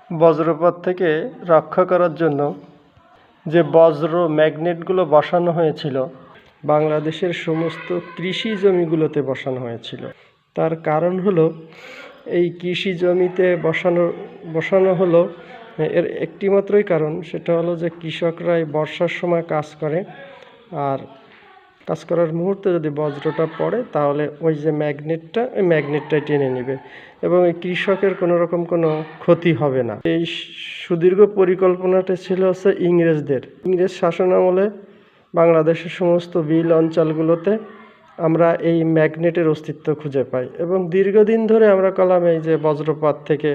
বজ্রপাত থেকে রক্ষা করার জন্য যে বজ্র ম্যাগনেটগুলো বসানো হয়েছিল বাংলাদেশের সমস্ত কৃষি জমিগুলোতে বসানো হয়েছিল। তার কারণ হলো এই কৃষি জমিতে বসানো হলো এর একটি মাত্রই কারণ, সেটা হলো যে কৃষকরা এই বর্ষার সময় কাজ করে, আর কাজ করার মুহূর্তে যদি বজ্রটা পড়ে তাহলে ওই যে ম্যাগনেটটাই টেনে নেবে এবং এই কৃষকের কোনো রকম কোনো ক্ষতি হবে না। এই সুদীর্ঘ পরিকল্পনাটা ছিল হচ্ছে ইংরেজ শাসনামলে বাংলাদেশের সমস্ত বিল অঞ্চলগুলোতে আমরা এই ম্যাগনেটের অস্তিত্ব খুঁজে পাই এবং দীর্ঘদিন ধরে আমরা এই যে বজ্রপাত থেকে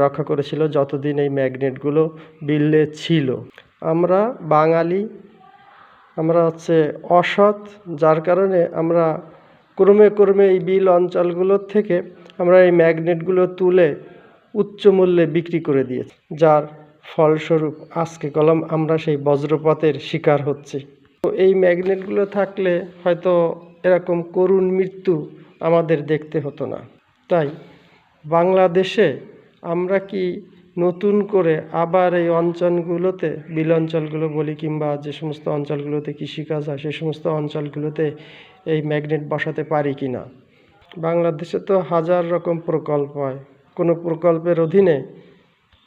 রক্ষা করেছিল যতদিন এই ম্যাগনেটগুলো বিলে ছিল। আমরা বাঙালি, আমরা অসৎ, যার কারণে আমরা ক্রমে এই বিল অঞ্চলগুলোর থেকে আমরা এই ম্যাগনেটগুলো তুলে উচ্চ মূল্যে বিক্রি করে দিয়েছি, যার ফলস্বরূপ আজকে আমরা সেই বজ্রপাতের শিকার হচ্ছি। তো এই ম্যাগনেটগুলো থাকলে হয়তো এরকম করুণ মৃত্যু আমাদের দেখতে হতো না। তাই বাংলাদেশে আমরা কি নতুন করে আবার এই অঞ্চলগুলোতে, বিল অঞ্চলগুলো বলি কিংবা যে সমস্ত অঞ্চলগুলোতে কৃষিকাজ হয় সেই সমস্ত অঞ্চলগুলোতে এই ম্যাগনেট বসাতে পারি কি না? বাংলাদেশে তো হাজার রকম প্রকল্প হয়, কোনো প্রকল্পের অধীনে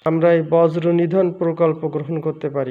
আমরা এই বজ্র নিধন প্রকল্প গ্রহণ করতে পারি।